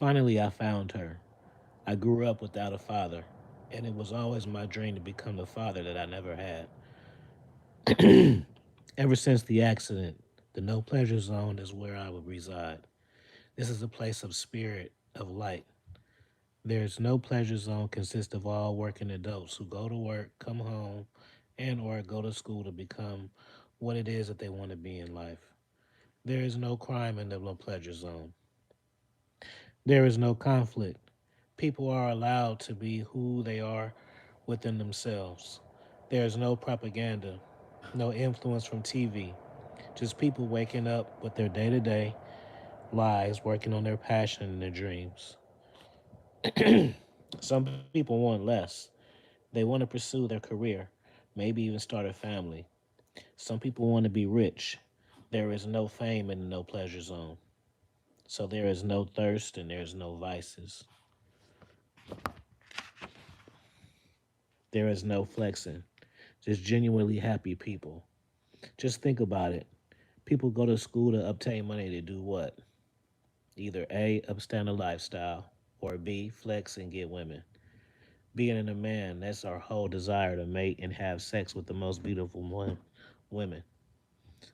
Finally, I found her. I grew up without a father, and it was always my dream to become the father that I never had. Ever since the accident, the no pleasure zone is where I would reside. This is a place of spirit, of light. There's no pleasure zone consists of all working adults who go to work, come home, and or go to school to become what it is that they want to be in life. There is no crime in the no pleasure zone. There is no conflict. People are allowed to be who they are within themselves. There is no propaganda, no influence from TV, just people waking up with their day to day lives, working on their passion and their dreams. Some people want less. They want to pursue their career, maybe even start a family. Some people want to be rich. There is no fame in the no pleasure zone. So there is no thirst and there is no vices. There is no flexing. Just genuinely happy people. Just think about it. People go to school to obtain money to do what? Either A, upstand a lifestyle, or B, flex and get women. Being a man, that's our whole desire to mate and have sex with the most beautiful women.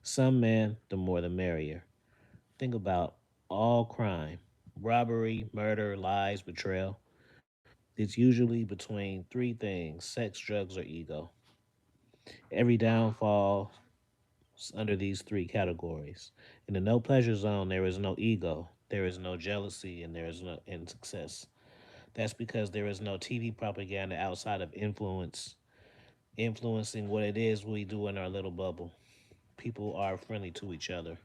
Some men, the more the merrier. Think about all crime, robbery, murder, lies, betrayal. It's usually between three things: sex, drugs, or ego. Every downfall is under these three categories. In the no pleasure zone, there is no ego, there is no jealousy, and there is no in success. That's because there is no TV propaganda outside of influencing what it is we do in our little bubble. People are friendly to each other.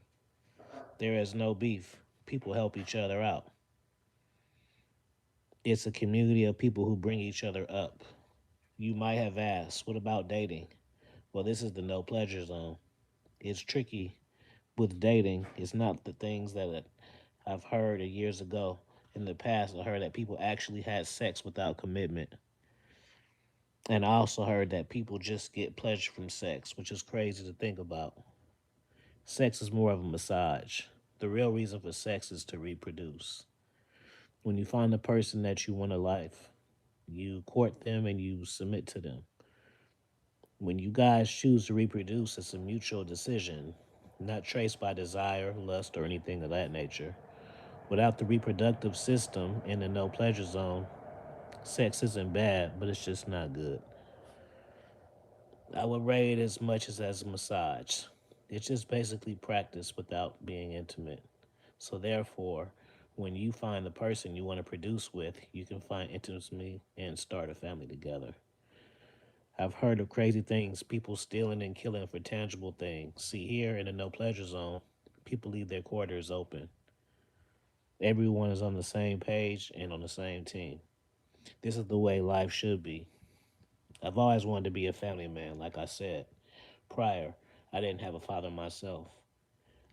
There is no beef. People help each other out. It's a community of people who bring each other up. You might have asked, what about dating? Well, this is the no pleasure zone. It's tricky with dating. It's not the things that I've heard years ago. In the past, I heard that people actually had sex without commitment. And I also heard that people just get pleasure from sex, which is crazy to think about. Sex is more of a massage. The real reason for sex is to reproduce. When you find the person that you want a life, you court them and you submit to them. When you guys choose to reproduce, it's a mutual decision, not traced by desire, lust, or anything of that nature. Without the reproductive system in the no pleasure zone, sex isn't bad, but it's just not good. I would rate it as much as a massage. It's just basically practice without being intimate. So therefore, when you find the person you want to produce with, you can find intimacy and start a family together. I've heard of crazy things, people stealing and killing for tangible things. See, here in the no pleasure zone, people leave their quarters open. Everyone is on the same page and on the same team. This is the way life should be. I've always wanted to be a family man, like I said. Prior, I didn't have a father myself.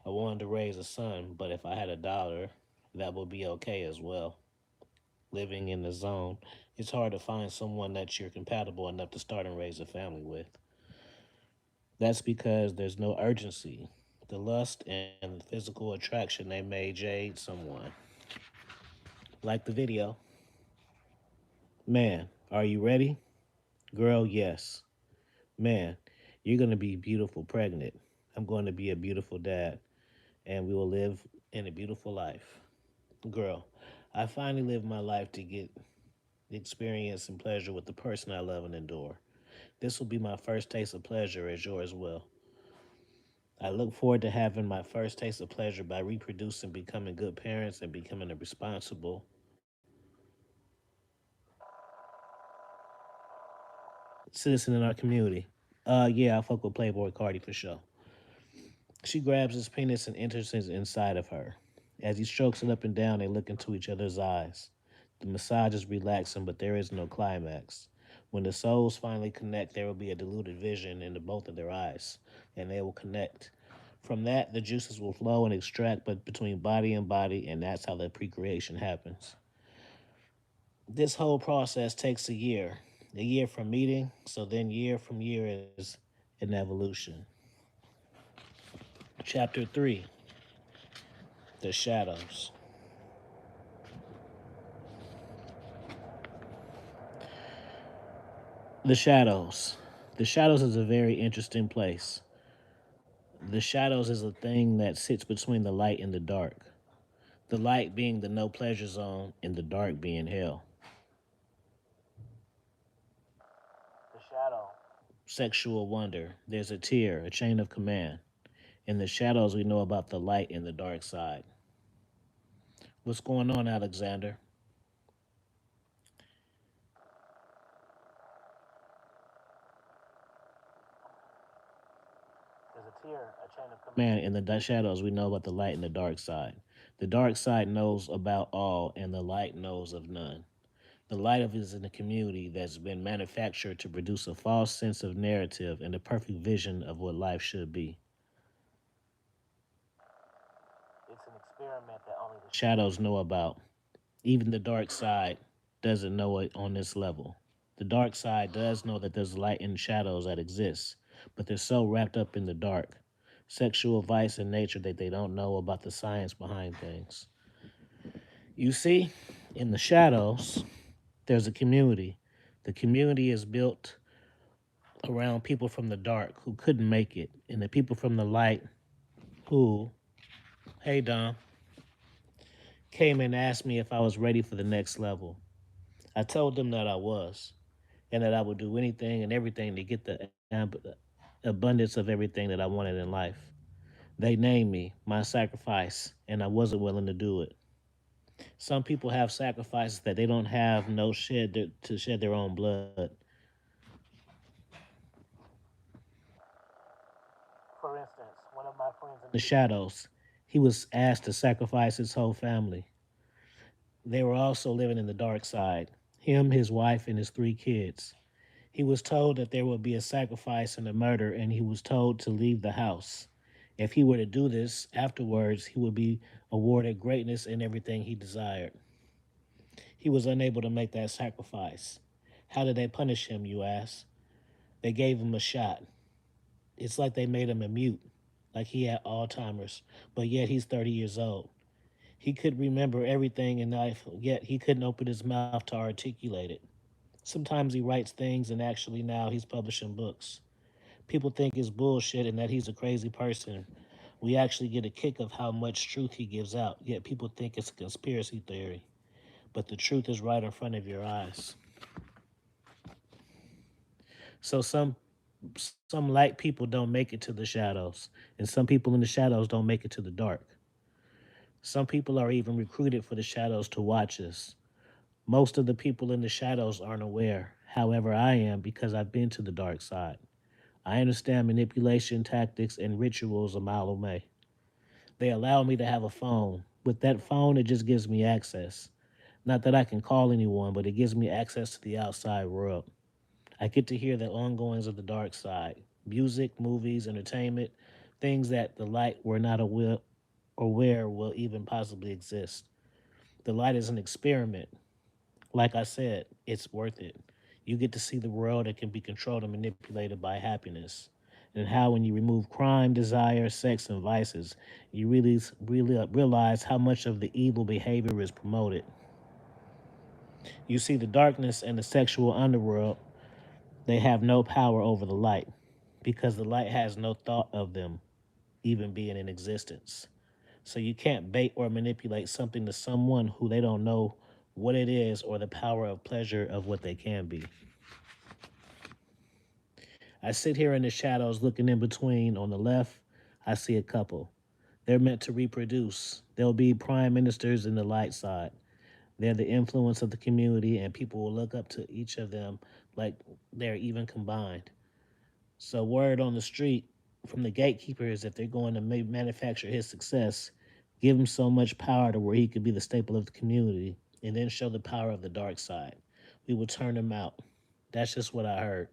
I wanted to raise a son, but if I had a daughter, that would be okay as well. Living in the zone, it's hard to find someone that you're compatible enough to start and raise a family with. That's because there's no urgency. The lust and physical attraction they may jade someone. Like the video. Man, are you ready? Girl, yes. Man, you're going to be beautiful pregnant. I'm going to be a beautiful dad, and we will live in a beautiful life. Girl, I finally lived my life to get experience and pleasure with the person I love and adore. This will be my first taste of pleasure as yours will. I look forward to having my first taste of pleasure by reproducing, becoming good parents, and becoming a responsible citizen in our community. Yeah, I fuck with Playboy Cardi for sure. She grabs his penis and enters inside of her. As he strokes it up and down, they look into each other's eyes. The massage is relaxing, but there is no climax. When the souls finally connect, there will be a diluted vision in both of their eyes, and they will connect. From that, the juices will flow and extract, but between body and body, and that's how the procreation happens. This whole process takes a year from meeting, so then year from year is an evolution. Chapter 3: The Shadows. The shadows. The shadows is a very interesting place. The shadows is a thing that sits between the light and the dark. The light being the no pleasure zone and the dark being hell. The shadow. Sexual wonder. There's a tier, a chain of command. In the shadows, we know about the light and the dark side. What's going on, Alexander? There's a tier, a chain of command. In the shadows, we know about the light and the dark side. The dark side knows about all, and the light knows of none. The light of is in a community that's been manufactured to produce a false sense of narrative and a perfect vision of what life should be. It's an experiment that only the shadows know about. Even the dark side doesn't know it on this level. The dark side does know that there's light and shadows that exist, but they're so wrapped up in the dark, sexual vice and nature that they don't know about the science behind things. You see, in the shadows, there's a community. The community is built around people from the dark who couldn't make it, and the people from the light who, hey Dom, came and asked me if I was ready for the next level. I told them that I was, and that I would do anything and everything to get the abundance of everything that I wanted in life. They named me my sacrifice, and I wasn't willing to do it. Some people have sacrifices that they don't have no to shed their own blood. For instance, one of my friends in the shadows, he was asked to sacrifice his whole family. They were also living in the dark side. Him, his wife, and his three kids. He was told that there would be a sacrifice and a murder, and he was told to leave the house. If he were to do this afterwards, he would be awarded greatness in everything he desired. He was unable to make that sacrifice. How did they punish him, you ask? They gave him a shot. It's like they made him a mute, like he had Alzheimer's, but yet he's 30 years old. He could remember everything in life, yet he couldn't open his mouth to articulate it. Sometimes he writes things, and actually now he's publishing books. People think it's bullshit and that he's a crazy person. We actually get a kick of how much truth he gives out, yet people think it's a conspiracy theory. But the truth is right in front of your eyes. So some light people don't make it to the shadows, and some people in the shadows don't make it to the dark. Some people are even recruited for the shadows to watch us. Most of the people in the shadows aren't aware. However, I am because I've been to the dark side. I understand manipulation tactics and rituals a mile away. They allow me to have a phone. With that phone, it just gives me access. Not that I can call anyone, but it gives me access to the outside world. I get to hear the ongoings of the dark side music, movies, entertainment, things that the light were not aware will even possibly exist. The light is an experiment. Like I said, it's worth it. You get to see the world that can be controlled and manipulated by happiness. And how, when you remove crime, desire, sex, and vices, you really realize how much of the evil behavior is promoted. You see, the darkness and the sexual underworld, they have no power over the light because the light has no thought of them even being in existence. So you can't bait or manipulate something to someone who they don't know what it is or the power of pleasure of what they can be. I sit here in the shadows looking in between. On the left, I see a couple. They're meant to reproduce. They'll be prime ministers in the light side. They're the influence of the community, and people will look up to each of them like they're even combined. So, word on the street from the gatekeeper is that they're going to manufacture his success, give him so much power to where he could be the staple of the community, and then show the power of the dark side. We will turn him out. That's just what I heard.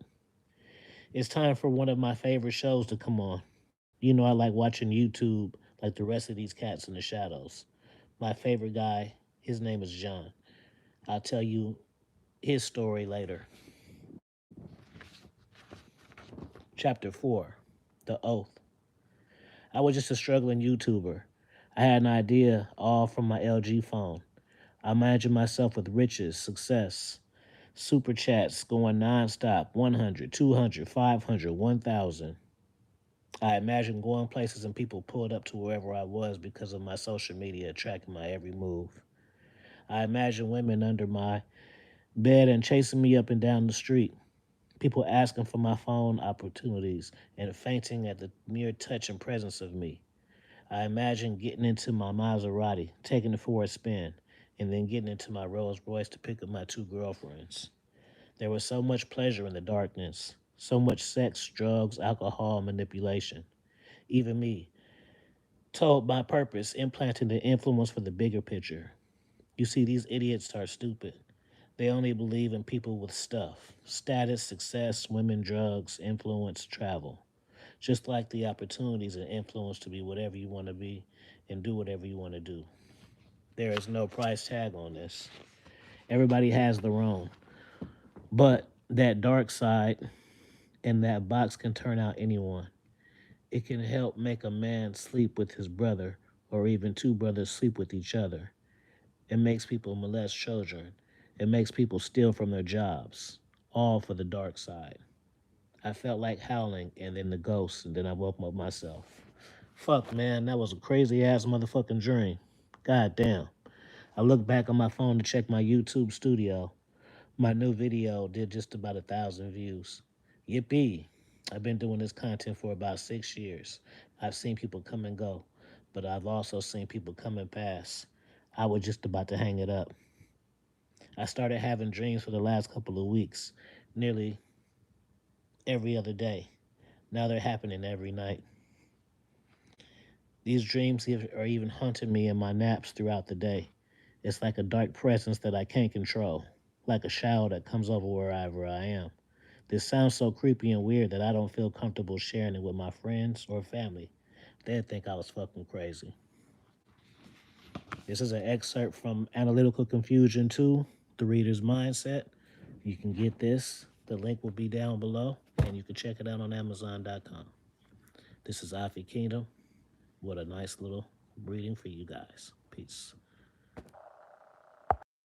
It's time for one of my favorite shows to come on. You know, I like watching YouTube like the rest of these cats in the shadows. My favorite guy, his name is John. I'll tell you his story later. Chapter 4 The Oath. I was just a struggling YouTuber. I had an idea all from my LG phone. I imagined myself with riches, success, Super chats going nonstop 100, 200, 500, 1,000. I imagine going places and people pulled up to wherever I was because of my social media tracking my every move. I imagine women under my bed and chasing me up and down the street. People asking for my phone opportunities and fainting at the mere touch and presence of me. I imagine getting into my Maserati, taking it for a spin, and then getting into my Rolls Royce to pick up my two girlfriends. There was so much pleasure in the darkness, so much sex, drugs, alcohol, manipulation. Even me, told my purpose, implanting the influence for the bigger picture. You see, these idiots are stupid. They only believe in people with stuff status, success, women, drugs, influence, travel. Just like the opportunities and influence to be whatever you want to be and do whatever you want to do. There is no price tag on this. Everybody has their own. But that dark side and that box can turn out anyone. It can help make a man sleep with his brother or even two brothers sleep with each other. It makes people molest children. It makes people steal from their jobs. All for the dark side. I felt like howling and then the ghost and then I woke up myself. Fuck man, that was a crazy ass motherfucking dream. God damn. I looked back on my phone to check my YouTube studio. My new video did just about 1,000 views. Yippee. I've been doing this content for about 6 years. I've seen people come and go, but I've also seen people come and pass. I was just about to hang it up. I started having dreams for the last couple of weeks, nearly every other day. Now they're happening every night. These dreams are even haunting me in my naps throughout the day. It's like a dark presence that I can't control, like a shadow that comes over wherever I am. This sounds so creepy and weird that I don't feel comfortable sharing it with my friends or family. They'd think I was fucking crazy. This is an excerpt from Analytical Confusion 2, The Reader's Mindset. You can get this. The link will be down below, and you can check it out on Amazon.com. This is Afi Kingdom. What a nice little reading for you guys. Peace.